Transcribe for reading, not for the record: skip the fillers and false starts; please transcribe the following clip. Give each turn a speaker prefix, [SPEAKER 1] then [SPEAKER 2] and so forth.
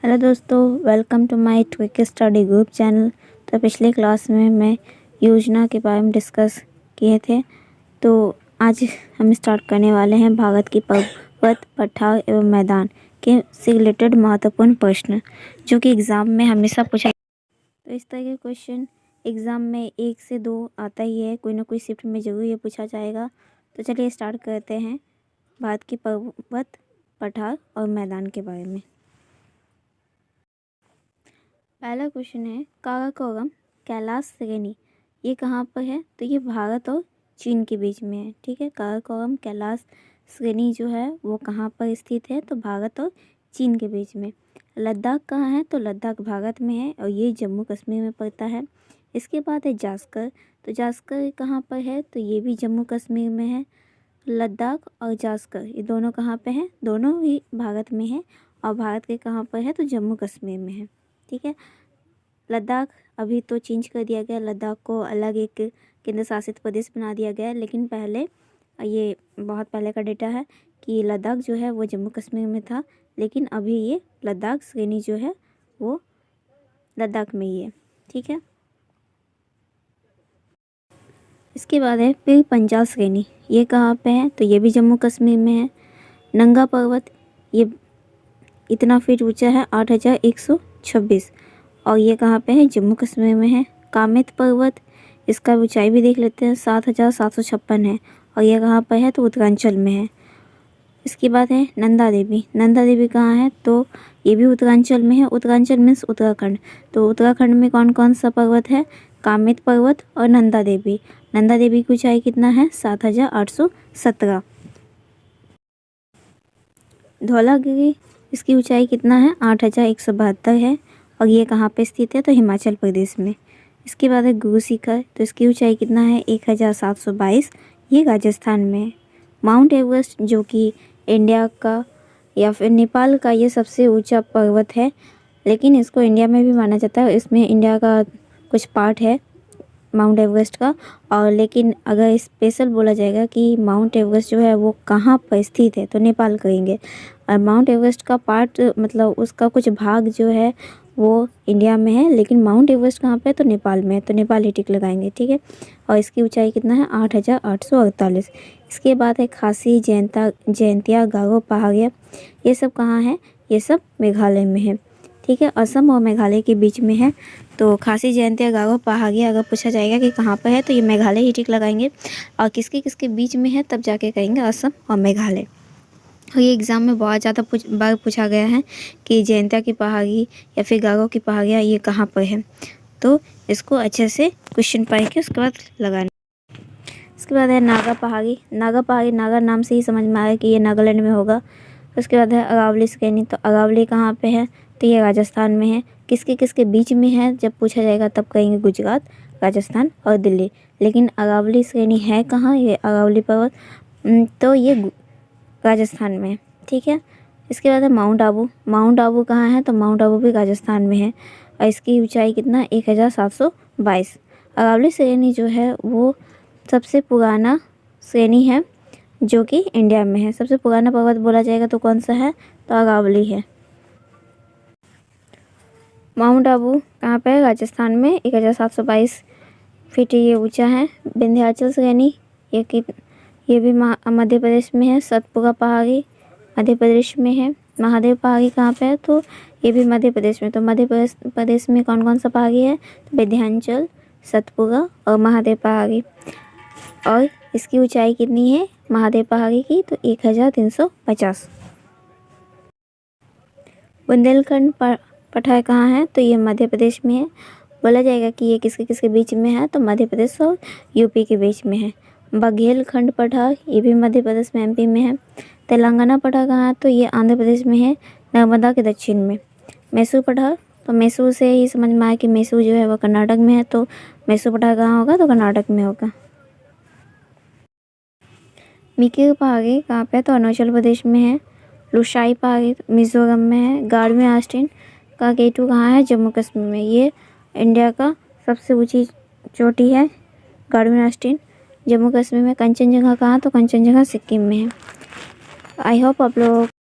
[SPEAKER 1] Hello दोस्तों, welcome to my quick study group channel. तो पिछले क्लास में मैं योजना के बारे में डिस्कस किए थे। तो आज हम स्टार्ट करने वाले हैं भारत की पर्वत, पठार एवं मैदान के से रिलेटेड महत्वपूर्ण प्रश्न, जो कि एग्ज़ाम में हमेशा पूछा। तो इस तरह के क्वेश्चन एग्ज़ाम में 1 से 2 आता ही है, कोई ना कोई शिफ्ट में ज़रूर ये पूछा जाएगा। तो चलिए स्टार्ट करते हैं भारत की पर्वत, पठार और मैदान के बारे में। पहला क्वेश्चन है काराकोरम कैलाश श्रेणी, ये कहाँ पर है? तो ये भारत और चीन के बीच में है। ठीक है, काराकोरम कैलाश श्रेणी जो है वो कहाँ पर स्थित है? तो भारत और चीन के बीच में। लद्दाख कहाँ है? तो लद्दाख भारत में है और ये जम्मू कश्मीर में पड़ता है। इसके बाद है जास्कर, तो जास्कर कहाँ पर है? तो ये भी जम्मू कश्मीर में है। लद्दाख और जास्कर ये दोनों कहाँ पे हैं? दोनों ही भारत में है और भारत के कहाँ पर है? तो जम्मू कश्मीर में है। ठीक है, लद्दाख अभी तो चेंज कर दिया गया, लद्दाख को अलग एक केंद्र शासित प्रदेश बना दिया गया है। लेकिन पहले ये बहुत पहले का डेटा है कि लद्दाख जो है वो जम्मू कश्मीर में था, लेकिन अभी ये लद्दाख श्रेणी जो है वो लद्दाख में ही है। ठीक है, इसके बाद है फिर पंजाब श्रेणी, ये कहाँ पे है? तो ये भी जम्मू कश्मीर में है। नंगा पर्वत, ये इतना फीट ऊंचा है 8126 और ये कहाँ पे है? जम्मू कश्मीर में है। कामेत पर्वत, इसका ऊंचाई भी देख लेते हैं, 7756 है और ये कहाँ पर है? तो उत्तरांचल में है। इसके बाद है नंदा देवी, नंदा देवी कहाँ है? तो ये भी उत्तरांचल में है। उत्तरांचल मीन्स उत्तराखंड। तो उत्तराखंड में कौन कौन सा पर्वत है? कामेत पर्वत और नंदा देवी। नंदा देवी की ऊंचाई कितना है? 7817। धौलागिरी, इसकी ऊंचाई कितना है? 8172 है और ये कहाँ पे स्थित है? तो हिमाचल प्रदेश में। इसके बाद है गुरु शिखर, तो इसकी ऊंचाई कितना है? 1722, ये राजस्थान में है। माउंट एवरेस्ट, जो कि इंडिया का या फिर नेपाल का ये सबसे ऊंचा पर्वत है, लेकिन इसको इंडिया में भी माना जाता है। इसमें इंडिया का कुछ पार्ट है माउंट एवरेस्ट का। और लेकिन अगर स्पेशल बोला जाएगा कि माउंट एवरेस्ट जो है वो कहाँ पर स्थित है, तो नेपाल कहेंगे। और माउंट एवरेस्ट का पार्ट मतलब उसका कुछ भाग जो है वो इंडिया में है, लेकिन माउंट एवरेस्ट कहाँ पे है? तो नेपाल में है, तो नेपाल ही टिक लगाएंगे। ठीक है, और इसकी ऊंचाई कितना है? 8848। इसके बाद है खासी, जयंतिया, गारो पहाड़िया, ये सब कहाँ है? ये सब मेघालय में है। ठीक है, असम और मेघालय के बीच में है। तो खासी, जयंतिया, गारो पहाड़िया अगर पूछा जाएगा कि कहाँ पर है, तो ये मेघालय ही टिक लगाएंगे। और किसके किसके बीच में है तब जाके कहेंगे असम और मेघालय। और ये एग्ज़ाम में बहुत ज़्यादा बार पूछा गया है कि जयंतिया की पहाड़ी या फिर गारो की पहाड़ियाँ ये कहाँ पर है। तो इसको अच्छे से क्वेश्चन पढ़ के उसके बाद लगाना। इसके बाद है नागा पहाड़ी, नागा पहाड़ी नागा नाम से ही समझ में आया कि ये नागालैंड में होगा। उसके बाद है अरावली श्रेणी, तो अरावली कहाँ पे है? तो ये राजस्थान में है। किसके किसके बीच में है जब पूछा जाएगा तब कहेंगे गुजरात, राजस्थान और दिल्ली। लेकिन अरावली श्रेणी है कहाँ? ये अरावली पर्वत तो ये राजस्थान में है। ठीक है, इसके बाद है माउंट आबू, माउंट आबू कहाँ है? तो माउंट आबू भी राजस्थान में है और इसकी ऊंचाई कितना? 1722। अरावली श्रेणी जो है वो सबसे पुराना श्रेणी है जो कि इंडिया में है। सबसे पुराना पर्वत बोला जाएगा तो कौन सा है? तो अरावली है। माउंट आबू कहाँ पे है? राजस्थान में, 1722 फीट ये ऊंचा है। विंध्याचल श्रेणी ये भी मध्य प्रदेश में है। सतपुरा पहाड़ी मध्य प्रदेश में है। महादेव पहाड़ी कहाँ पे है? तो ये भी मध्य प्रदेश में। तो मध्य प्रदेश में कौन कौन सा पहाड़ी है? तो विंध्याचल, सतपुरा और महादेव पहाड़ी। और इसकी ऊंचाई कितनी है महादेव पहाड़ी की? तो 1350। बुंदेलखंड पठार कहाँ है? तो ये मध्य प्रदेश में है। बोला जाएगा कि ये किसके किसके बीच में है? तो मध्य प्रदेश और यूपी के बीच में है। बघेलखंड पठार ये भी मध्य प्रदेश में, एमपी में है। तेलंगाना पठार कहाँ है? तो ये आंध्र प्रदेश में है, नर्मदा के दक्षिण में। मैसूर पठार, तो मैसूर से ही समझ में आया कि मैसूर जो है वो कर्नाटक में है, तो मैसूर पठार कहाँ होगा? तो कर्नाटक में होगा। मिकिर पहाड़ी कहाँ पे है? तो अरुणाचल प्रदेश में है। लुशाई पहाड़ी मिजोरम में है। गार्डवे आस्टिन का केटू कहाँ है? जम्मू कश्मीर में। ये इंडिया का सबसे ऊंची चोटी है गार्डवे आस्टिन, जम्मू कश्मीर में। कंचनजंगा कहाँ? तो कंचनजंगा सिक्किम में है। आई होप आप लोग